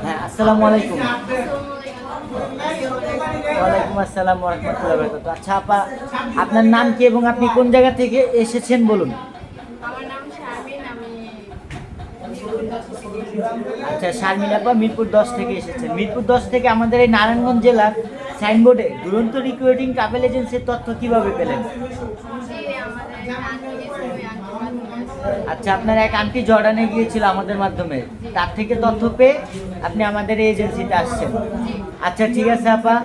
হ্যাঁ, আসসালামু আলাইকুম। ওয়ালাইকুম আসসালাম ওয়া রাহমাতুল্লাহি ওয়া বারাকাতুহু। আচ্ছা আপা, আপনার নাম কি এবং আপনি কোন জায়গা থেকে এসেছেন বলুন? আমার নাম শারমিন, আমি মিরপুর 10 থেকে এসেছি। আচ্ছা, শারমিন আপা মিরপুর 10 থেকে এসেছেন। মিরপুর 10 থেকে আমাদের এই নারায়ণগঞ্জ জেলার সাইনবোর্ডে দুরন্ত রিক্রুটিং ট্রাভেল এজেন্সির তথ্য কিভাবে পেলেন? জি, আমাদের আন্টি গেছিল, ওই আন্টির মাধ্যমে আসছে। আচ্ছা, আপনার এক আন্টি জর্ডানে গিয়েছিল আমাদের মাধ্যমে, তার থেকে তথ্য পেয়ে আপনি আমাদের এই এজেন্সিতে আসছেন। আচ্ছা ঠিক আছে আপা,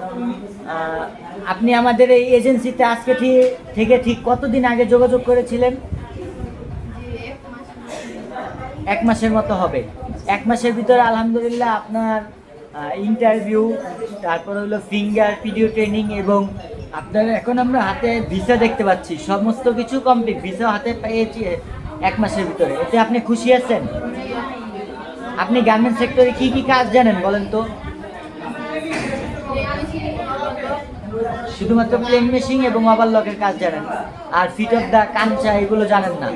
আপনি আমাদের এই এজেন্সিতে আজকে থেকে ঠিক কতদিন আগে যোগাযোগ করেছিলেন? জি, 1 মাস। 1 মাসের মতো হবে। 1 মাসের ভিতরে আলহামদুলিল্লাহ আপনার ইন্টারভিউ, তারপর হলো ফিঙ্গার ভিডিও ট্রেনিং এবং আপনার এখন আমরা হাতে ভিসা দেখতে পাচ্ছি, সমস্ত কিছু কমপ্লিট, ভিসা হাতে পেয়েছি 1 মাসের ভিতরে। এতে আপনি খুশি আছেন? আপনি গার্মেন্টস সেক্টরে কি কি কাজ জানেন বলেন তো? শুধুমাত্র প্লেন মেশিং এবং ওভারলকের কাজ জানেন, আর ফিট অফ দা কাঞ্চা এগুলো জানেন না?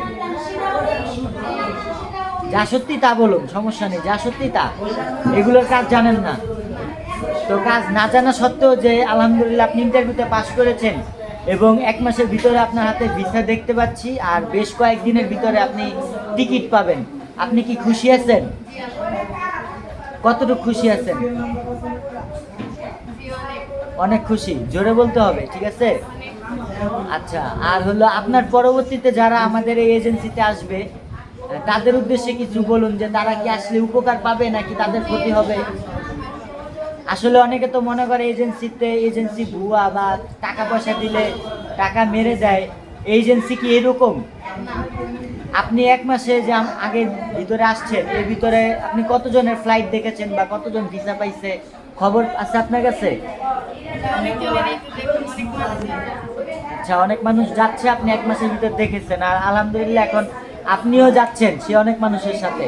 যা সত্যি তা বলুন, সমস্যা নেই, যা সত্যি তা, এগুলোর কাজ জানেন না। তো কাজ না জানা সত্ত্বেও যে আলহামদুলিল্লাহ আপনি ইন্টারভিউতে পাস করেছেন এবং 1 মাসের ভিতরে আপনার হাতে ভিসা দেখতে পাচ্ছি, আর বেশ কয়েকদিনের ভিতরে আপনি টিকিট পাবেন, আপনি কি খুশি আছেন? কতটুকু খুশি আছেন? জি, অনেক অনেক খুশি, জোরে বলতে হবে, ঠিক আছে? অনেক। আচ্ছা, আর হলো আপনার পরবর্তীতে যারা আমাদের এই এজেন্সিতে আসবে তাদের উদ্দেশ্যে কিছু বলুন, যে তারা কি আসলে উপকার পাবে নাকি তাদের ক্ষতি হবে? আসলে অনেকে তো মনে করে এজেন্সি ভুয়া, বা টাকা পয়সা দিলে টাকা মেরে দেয়। এজেন্সি কি এরকম? আপনি 1 মাসে যে আগে ভিতরে আসছেন, এর ভিতরে আপনি কতজনের ফ্লাইট দেখেছেন বা কতজন ভিসা পাইছে, খবর আছে আপনার কাছে? অনেকজনেরই তো দেখলাম, অনেক মানুষের। আচ্ছা, অনেক মানুষ যাচ্ছে, আপনি 1 মাসের ভিতর দেখেছেন, আর আলহামদুলিল্লাহ এখন আপনিও যাচ্ছেন সে অনেক মানুষের সাথে।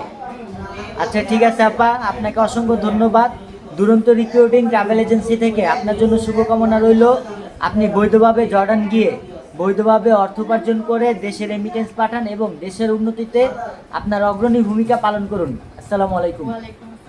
আচ্ছা ঠিক আছে আপা, আপনাকে অসংখ্য ধন্যবাদ। দুরন্ত রিক্রুটিং ট্রাভেল এজেন্সি থেকে আপনার জন্য শুভকামনা রইল। আপনি বৈধভাবে জর্ডান গিয়ে বৈধভাবে অর্থ উপার্জন করে দেশের রেমিটেন্স পাঠান এবং দেশের উন্নতিতে আপনার অগ্রণী ভূমিকা পালন করুন। আসসালামু আলাইকুম। ওয়ালাইকুম আসসালাম।